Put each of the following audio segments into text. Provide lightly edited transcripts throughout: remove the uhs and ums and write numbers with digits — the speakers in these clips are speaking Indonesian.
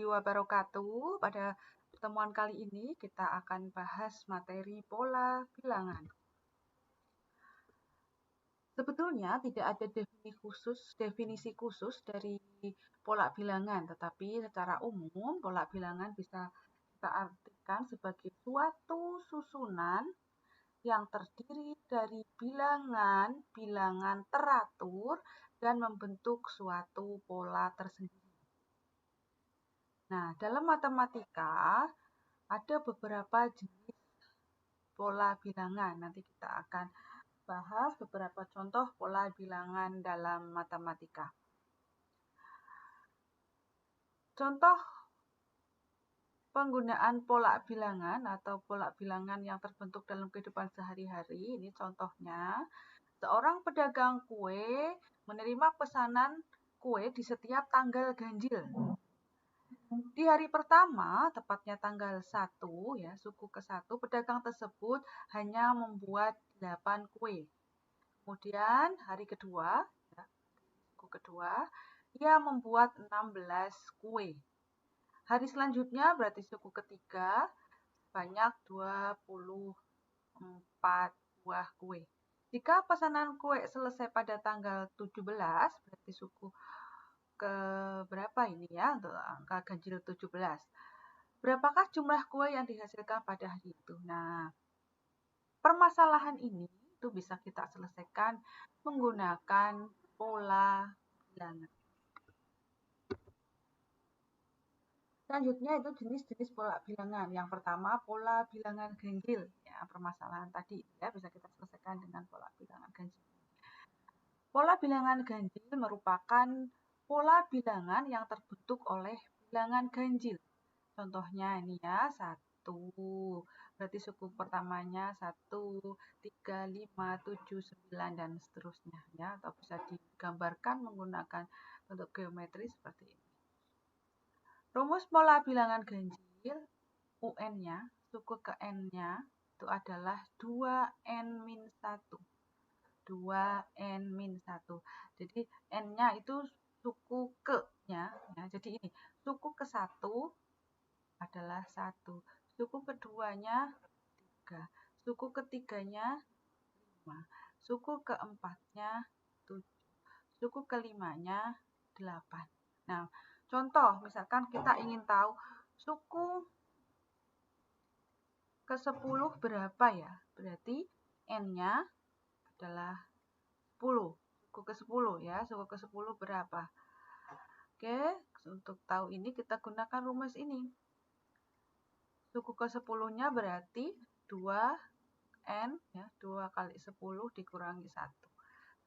warahmatullahi wabarakatuh. Pada pertemuan kali ini kita akan bahas materi pola bilangan. Sebetulnya tidak ada definisi khusus dari pola bilangan, tetapi secara umum pola bilangan bisa kita artikan sebagai suatu susunan yang terdiri dari bilangan teratur dan membentuk suatu pola tersendiri. Nah, dalam matematika ada beberapa jenis pola bilangan. Nanti kita akan bahas beberapa contoh pola bilangan dalam matematika. Contoh penggunaan pola bilangan atau pola bilangan yang terbentuk dalam kehidupan sehari-hari. Ini contohnya, seorang pedagang kue menerima pesanan kue di setiap tanggal ganjil. Di hari pertama, tepatnya tanggal 1, ya, suku ke-1, pedagang tersebut hanya membuat 8 kue. Kemudian hari kedua, ya, suku kedua, ia membuat 16 kue. Hari selanjutnya, berarti suku ketiga, banyak 24 buah kue. Jika pesanan kue selesai pada tanggal 17, berarti suku ke berapa ini ya untuk angka ganjil 17. Berapakah jumlah kue yang dihasilkan pada hari itu? Nah, permasalahan ini itu bisa kita selesaikan menggunakan pola bilangan. Selanjutnya itu jenis-jenis pola bilangan. Yang pertama pola bilangan ganjil. Ya, permasalahan tadi ya bisa kita selesaikan dengan pola bilangan ganjil. Pola bilangan ganjil merupakan pola bilangan yang terbentuk oleh bilangan ganjil. Contohnya ini ya, 1. Berarti suku pertamanya 1, 3, 5, 7, 9, dan seterusnya. Ya, atau bisa digambarkan menggunakan bentuk geometri seperti ini. Rumus pola bilangan ganjil, UN-nya, suku ke N-nya, itu adalah 2N-1. 2N-1. Jadi N-nya itu suku ke-nya. Ya. Jadi ini, suku ke-1 adalah 1. Suku keduanya 3. Suku ketiganya 5. Suku keempatnya 7. Suku kelimanya 8. Nah, contoh misalkan kita ingin tahu suku ke-10 berapa ya? Berarti N-nya adalah 10. Suku ke-10 ya, suku ke-10 berapa? Oke, untuk tahu ini kita gunakan rumus ini. Suku ke-10-nya berarti 2N, ya, 2 kali 10 dikurangi 1.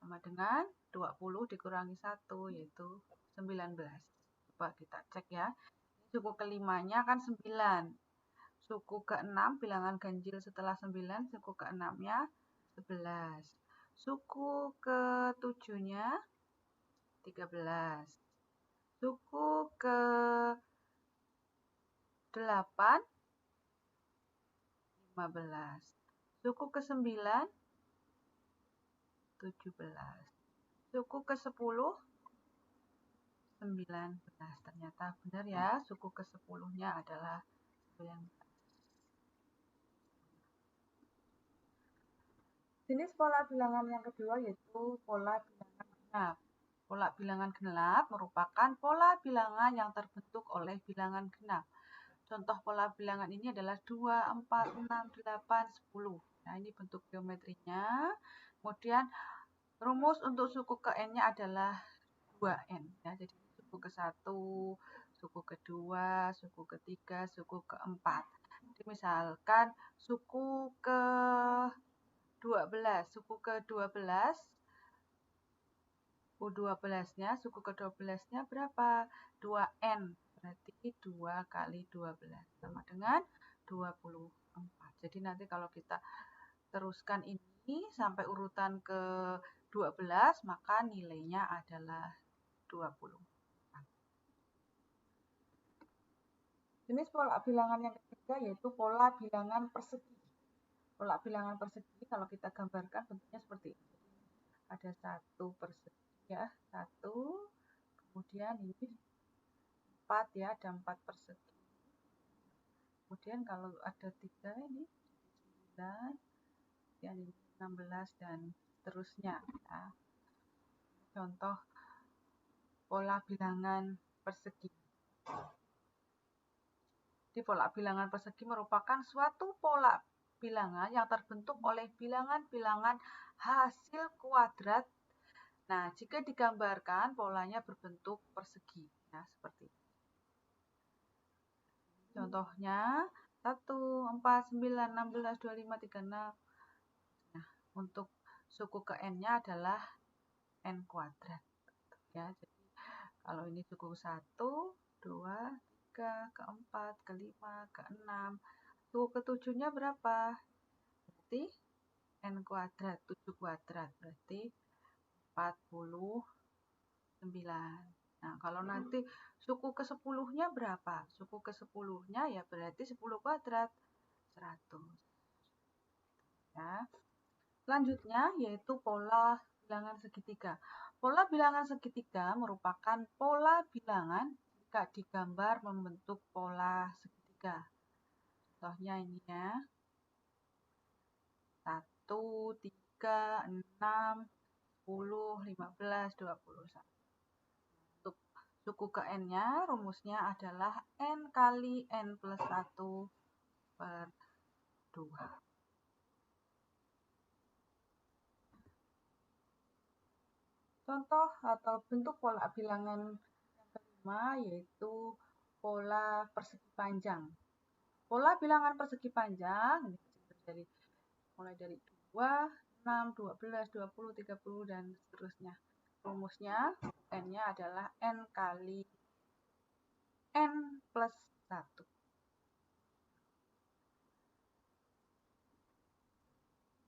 Sama dengan 20 dikurangi 1, yaitu 19. Coba kita cek ya. Suku kelimanya kan 9. Suku ke-6, bilangan ganjil setelah 9, suku ke-6-nya 11. Suku ke-7-nya 13. Suku ke-8 15. Suku ke-9 17. Suku ke-10 19. Ternyata benar ya, suku ke-10-nya adalah 19. Jenis pola bilangan yang kedua yaitu pola bilangan genap. Pola bilangan genap merupakan pola bilangan yang terbentuk oleh bilangan genap. Contoh pola bilangan ini adalah 2, 4, 6, 8, 10. Nah, ini bentuk geometrinya. Kemudian rumus untuk suku ke N-nya adalah 2N. Ya, jadi suku ke-1, suku ke-2, suku ke-3, suku ke-4. Jadi misalkan suku ke-12, suku ke-12, U12-nya, suku ke-12-nya berapa? 2N, berarti 2 kali 12, sama dengan 24. Jadi nanti kalau kita teruskan ini sampai urutan ke-12, maka nilainya adalah 24. Jenis pola bilangan yang ketiga yaitu pola bilangan persegi. Pola bilangan persegi kalau kita gambarkan bentuknya seperti ini. Ada 1 persegi ya, 1, kemudian ini 4 ya, ada 4 persegi. Kemudian kalau ada 3 ini 9, kemudian ini 16 dan seterusnya ya. Contoh pola bilangan persegi. Di pola bilangan persegi merupakan suatu pola bilangan yang terbentuk oleh bilangan-bilangan hasil kuadrat. Nah, jika digambarkan polanya berbentuk persegi ya, seperti ini. Contohnya 1, 4, 9, 16, 25, 36. Nah, untuk suku ke n-nya adalah n kuadrat. Ya, jadi kalau ini suku 1, 2, 3, ke-4, ke-5, ke-6. Suku ke-7-nya berapa? Berarti n kuadrat, 7 kuadrat. Berarti 49. Nah, kalau nanti suku ke-10-nya berapa? Suku ke-10-nya ya berarti 10 kuadrat, 100. Ya. Selanjutnya yaitu pola bilangan segitiga. Pola bilangan segitiga merupakan pola bilangan jika digambar membentuk pola segitiga. Contohnya ini ya. 1, 3, 6, 10, 15, 21. Untuk suku ke n-nya, rumusnya adalah n kali n plus 1 per 2. Contoh atau bentuk pola bilangan yang kelima yaitu pola persegi panjang. Pola bilangan persegi panjang ini mulai dari 2, 6, 12, 20, 30, dan seterusnya. Rumusnya n-nya adalah n kali n plus 1.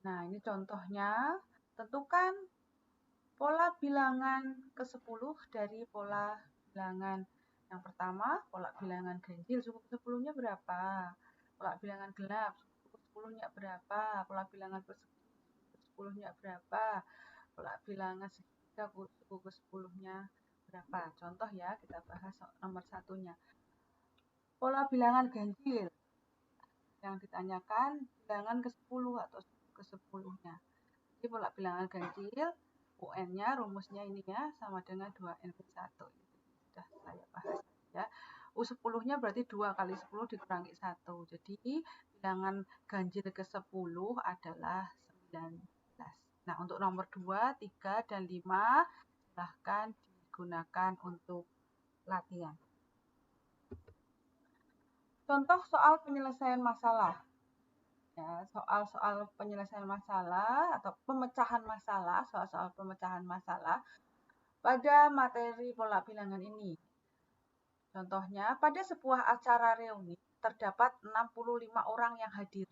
Nah, ini contohnya. Tentukan pola bilangan ke-10 dari pola bilangan yang pertama, pola bilangan ganjil, suku ke-10-nya berapa? Pola bilangan genap, suku ke-10-nya berapa? Pola bilangan persegi, suku ke-10-nya berapa? Pola bilangan segitiga, suku ke-10-nya berapa? Contoh ya, kita bahas nomor satunya. Pola bilangan ganjil. Yang ditanyakan bilangan ke-10 atau suku ke-10-nya. Jadi pola bilangan ganjil, UN-nya rumusnya ini ya, sama dengan 2N plus 1. Sudah saya bahas ya. U10-nya berarti 2 kali 10 dikurangi 1. Jadi bilangan ganjil ke-10 adalah 19. Nah, untuk nomor 2, 3, dan 5 silahkan digunakan untuk latihan. Contoh soal penyelesaian masalah. Ya, soal-soal penyelesaian masalah atau pemecahan masalah, soal-soal pemecahan masalah pada materi pola bilangan ini. Contohnya, pada sebuah acara reuni terdapat 65 orang yang hadir.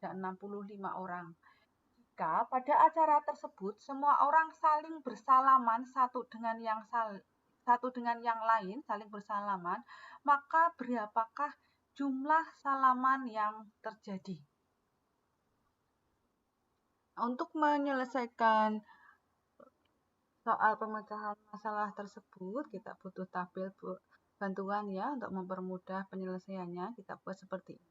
Ada 65 orang. Jika pada acara tersebut semua orang saling bersalaman satu dengan yang lain, saling bersalaman, maka berapakah jumlah salaman yang terjadi? Untuk menyelesaikan soal pemecahan masalah tersebut, kita butuh tabel bantuan ya untuk mempermudah penyelesaiannya. Kita buat seperti ini.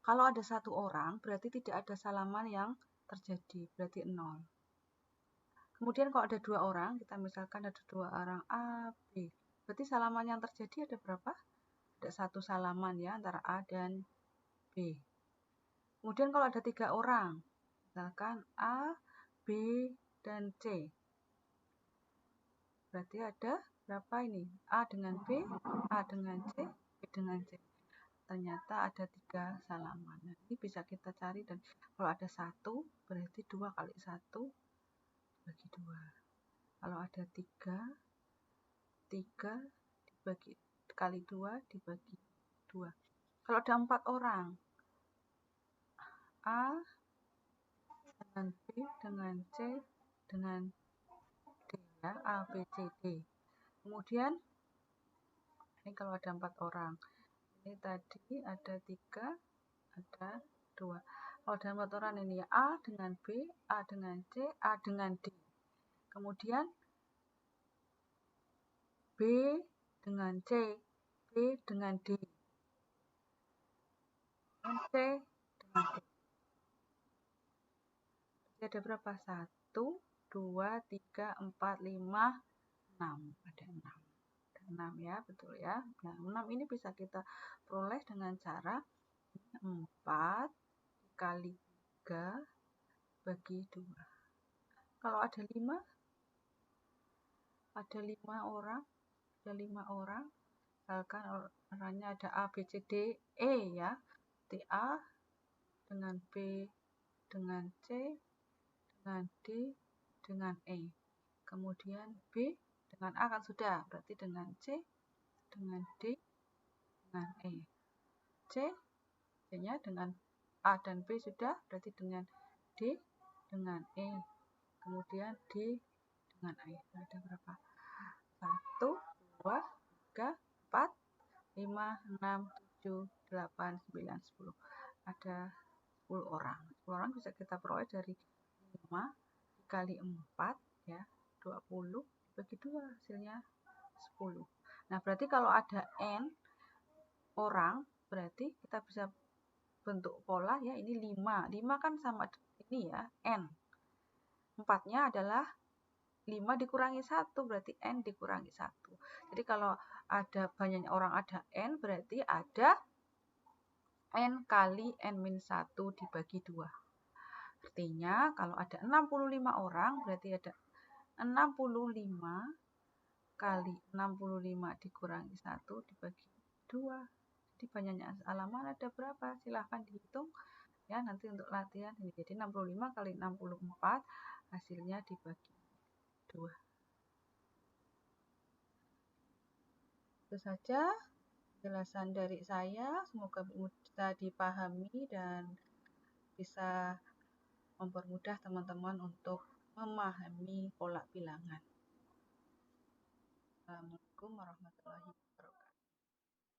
Kalau ada satu orang, berarti tidak ada salaman yang terjadi, berarti 0. Kemudian kalau ada 2 orang, kita misalkan ada 2 orang A, B. Berarti salaman yang terjadi ada berapa? Ada 1 salaman ya antara A dan B. Kemudian kalau ada 3 orang, misalkan A, B, dan C. Berarti ada berapa ini? A dengan B, A dengan C, B dengan C. Ternyata ada 3 salaman. Nah, ini bisa kita cari dan kalau ada 1, berarti 2 kali 1 dibagi 2. Kalau ada 3 dibagi kali 2 dibagi 2. Kalau ada 4 orang, A dengan B dengan C dengan D ya, A, B, C, D. Kemudian ini kalau ada 4 orang, ini tadi ada 3, ada 2. Kalau ada 4 orang ini A dengan B, A dengan C, A dengan D. Kemudian B dengan C, B dengan D, dan C dengan D. Jadi ada berapa? 1, 2, 3, 4, 5, 6. Ada 6. Ada 6 ya, betul ya. Nah, 6 ini bisa kita peroleh dengan cara 4 dikali 3 bagi 2. Kalau ada 5 orang, misalkan orangnya ada A, B, C, D, E ya. Di A dengan B dengan C dengan D dengan E. Kemudian B dengan A kan sudah, berarti dengan C dengan D dengan E. C-nya dengan A dan B sudah, berarti dengan D dengan E. Kemudian D dengan E. Ada berapa? 1, 2, 3, 4, 5, 6, 7, 8, 9, 10. Ada 10 orang. 10 orang bisa kita peroleh dari 5 dikali 4 ya, 20 bagi 2 hasilnya 10. Nah, berarti kalau ada N orang, berarti kita bisa bentuk pola ya, ini 5. 5 kan sama ini ya, N. 4-nya adalah 5 dikurangi 1, berarti N dikurangi 1. Jadi kalau ada banyaknya orang ada N, berarti ada N kali N-1 dibagi 2. Artinya kalau ada 65 orang, berarti ada 65 kali 65 dikurangi 1 dibagi 2. Jadi banyaknya halaman ada berapa? Silahkan dihitung ya nanti untuk latihan. Jadi 65 kali 64 hasilnya dibagi 2. Itu saja penjelasan dari saya. Semoga bisa dipahami dan bisa mempermudah teman-teman untuk memahami pola bilangan. Assalamualaikum warahmatullahi wabarakatuh.